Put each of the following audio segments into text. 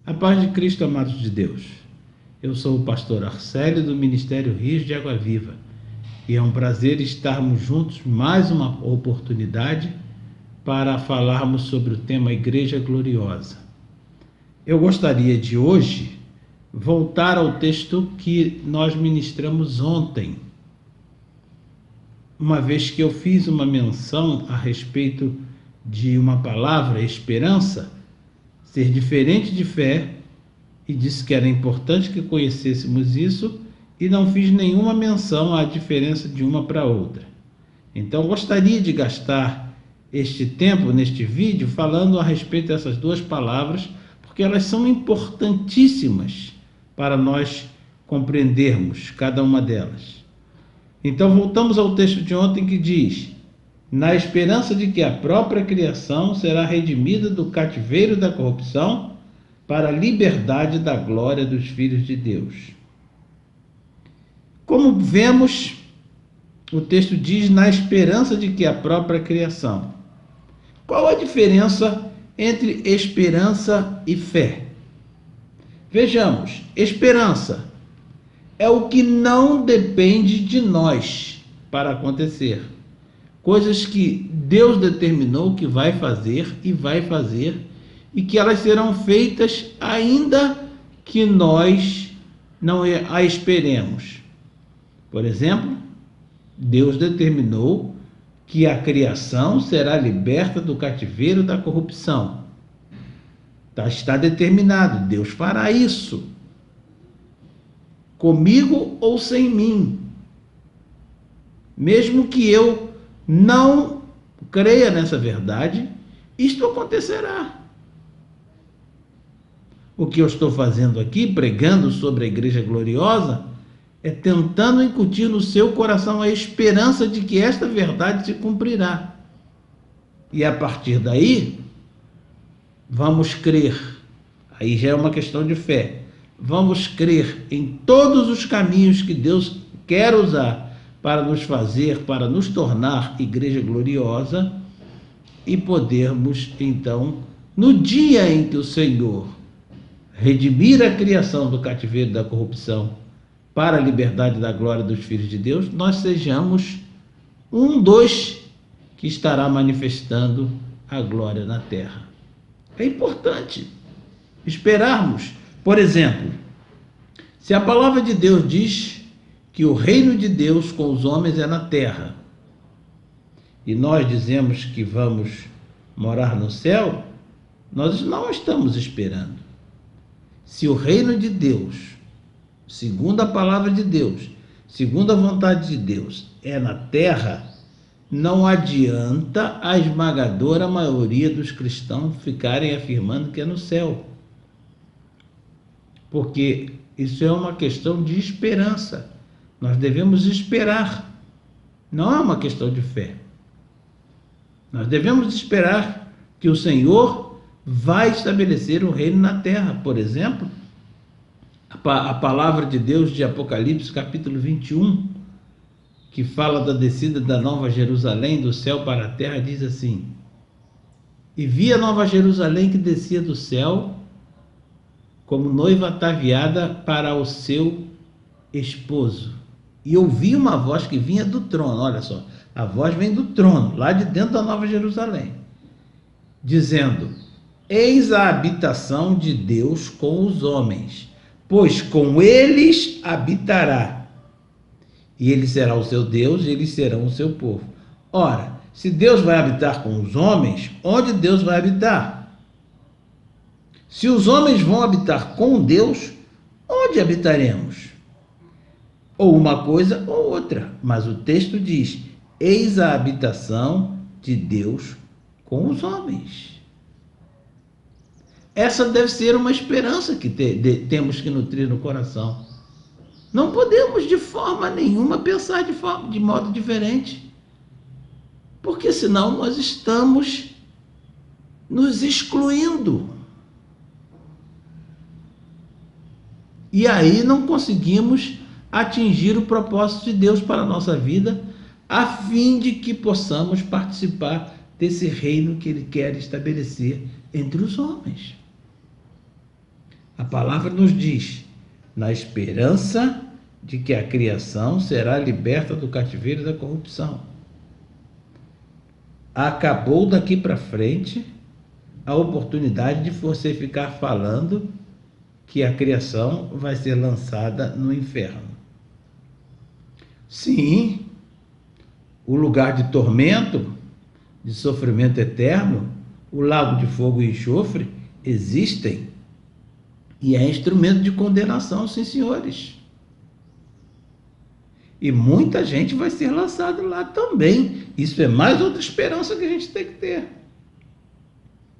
A paz de Cristo, amados de Deus. Eu sou o pastor Arcélio do Ministério Rios de Água Viva e é um prazer estarmos juntos mais uma oportunidade para falarmos sobre o tema Igreja Gloriosa. Eu gostaria de hoje voltar ao texto que nós ministramos ontem, uma vez que eu fiz uma menção a respeito de uma palavra, esperança, ser diferente de fé, e disse que era importante que conhecêssemos isso, e não fiz nenhuma menção à diferença de uma para outra. Então gostaria de gastar este tempo neste vídeo falando a respeito dessas duas palavras, porque elas são importantíssimas para nós compreendermos cada uma delas. Então voltamos ao texto de ontem que diz: na esperança de que a própria criação será redimida do cativeiro da corrupção para a liberdade da glória dos filhos de Deus. Como vemos, o texto diz na esperança de que a própria criação. Qual a diferença entre esperança e fé? Vejamos, esperança é o que não depende de nós para acontecer. Coisas que Deus determinou que vai fazer e que elas serão feitas ainda que nós não a esperemos. Por exemplo, Deus determinou que a criação será liberta do cativeiro da corrupção. Está determinado, Deus fará isso. Comigo ou sem mim. Mesmo que eu não creia nessa verdade, isto acontecerá. O que eu estou fazendo aqui, pregando sobre a Igreja Gloriosa, é tentando incutir no seu coração a esperança de que esta verdade se cumprirá. E a partir daí, vamos crer. Aí já é uma questão de fé. Vamos crer em todos os caminhos que Deus quer usar para nos fazer, para nos tornar Igreja Gloriosa e podermos, então, no dia em que o Senhor redimir a criação do cativeiro da corrupção para a liberdade da glória dos filhos de Deus, nós sejamos um dos que estará manifestando a glória na terra. É importante esperarmos. Por exemplo, se a palavra de Deus diz que o reino de Deus com os homens é na terra, e nós dizemos que vamos morar no céu, nós não estamos esperando. Se o reino de Deus, segundo a palavra de Deus, segundo a vontade de Deus, é na terra, não adianta a esmagadora maioria dos cristãos ficarem afirmando que é no céu. Porque isso é uma questão de esperança. Nós devemos esperar. Não é uma questão de fé. Nós devemos esperar que o Senhor vai estabelecer o reino na terra. Por exemplo, a palavra de Deus de Apocalipse, capítulo 21, que fala da descida da Nova Jerusalém do céu para a terra, diz assim: e vi a Nova Jerusalém que descia do céu como noiva ataviada para o seu esposo. E ouvi uma voz que vinha do trono. Olha só, a voz vem do trono, lá de dentro da Nova Jerusalém, dizendo: eis a habitação de Deus com os homens, pois com eles habitará, e ele será o seu Deus, e eles serão o seu povo. Ora, se Deus vai habitar com os homens, onde Deus vai habitar? Se os homens vão habitar com Deus, onde habitaremos? Ou uma coisa ou outra. Mas o texto diz: eis a habitação de Deus com os homens. Essa deve ser uma esperança que temos que nutrir no coração. Não podemos de forma nenhuma pensar de modo diferente, porque senão nós estamos nos excluindo. E aí não conseguimos atingir o propósito de Deus para a nossa vida, a fim de que possamos participar desse reino que Ele quer estabelecer entre os homens. A palavra nos diz, na esperança de que a criação será liberta do cativeiro da corrupção. Acabou daqui para frente a oportunidade de você ficar falando que a criação vai ser lançada no inferno. Sim, o lugar de tormento, de sofrimento eterno, o lago de fogo e enxofre existem e é instrumento de condenação, sim, senhores. E muita gente vai ser lançada lá também. Isso é mais outra esperança que a gente tem que ter.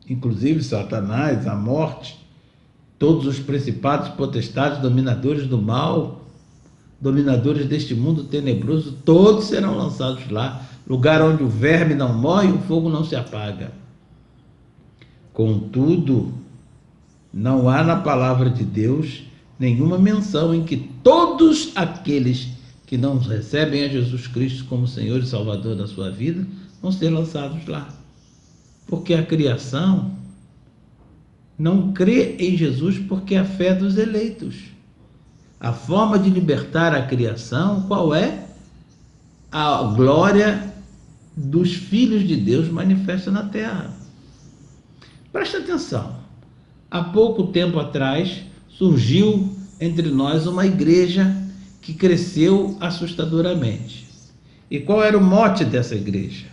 Inclusive Satanás, a morte, todos os principados, potestades, dominadores do mal, dominadores deste mundo tenebroso, todos serão lançados lá. Lugar onde o verme não morre e o fogo não se apaga. Contudo, não há na palavra de Deus nenhuma menção em que todos aqueles que não recebem a Jesus Cristo como Senhor e Salvador da sua vida vão ser lançados lá. Porque a criação não crê em Jesus porque é a fé dos eleitos. A forma de libertar a criação, qual é? A glória dos filhos de Deus manifesta na terra. Presta atenção. Há pouco tempo atrás surgiu entre nós uma igreja que cresceu assustadoramente. E qual era o mote dessa igreja?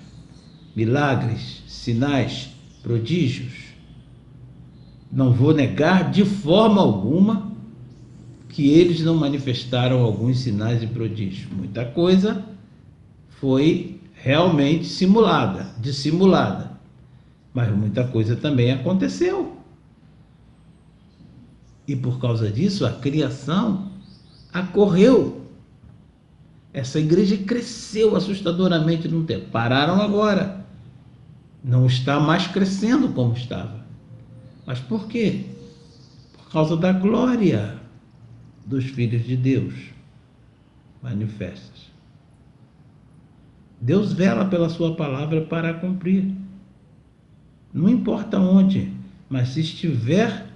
Milagres, sinais, prodígios. Não vou negar de forma alguma que eles não manifestaram alguns sinais e prodígios. Muita coisa foi realmente simulada, dissimulada. Mas muita coisa também aconteceu. E por causa disso, a criação acorreu. Essa igreja cresceu assustadoramente no tempo. Pararam agora. Não está mais crescendo como estava. Mas por quê? Por causa da glória dos filhos de Deus manifestas. Deus vela pela sua palavra para cumprir. Não importa onde, mas se estiver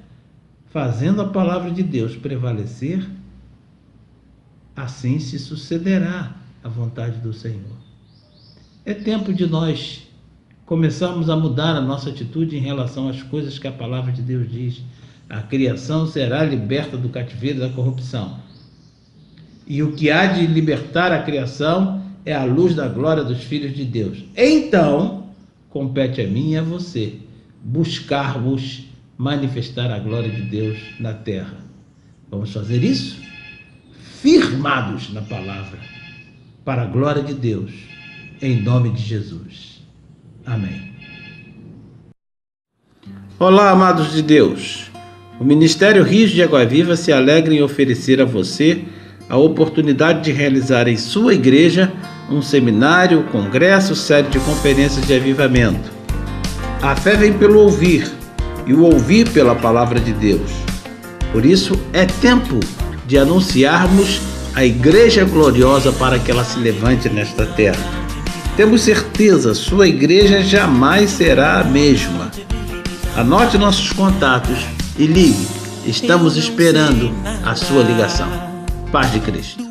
fazendo a palavra de Deus prevalecer, assim se sucederá a vontade do Senhor. É tempo de nós começarmos a mudar a nossa atitude em relação às coisas que a palavra de Deus diz. A criação será liberta do cativeiro da corrupção. E o que há de libertar a criação é a luz da glória dos filhos de Deus. Então, compete a mim e a você buscarmos manifestar a glória de Deus na terra. Vamos fazer isso? Firmados na palavra, para a glória de Deus, em nome de Jesus. Amém. Olá, amados de Deus. O Ministério Rios de Água Viva se alegra em oferecer a você a oportunidade de realizar em sua igreja um seminário, congresso, série de conferências de avivamento. A fé vem pelo ouvir, e o ouvir pela palavra de Deus. Por isso, é tempo de anunciarmos a igreja gloriosa para que ela se levante nesta terra. Temos certeza, sua igreja jamais será a mesma. Anote nossos contatos e ligue. Estamos esperando a sua ligação. Paz de Cristo.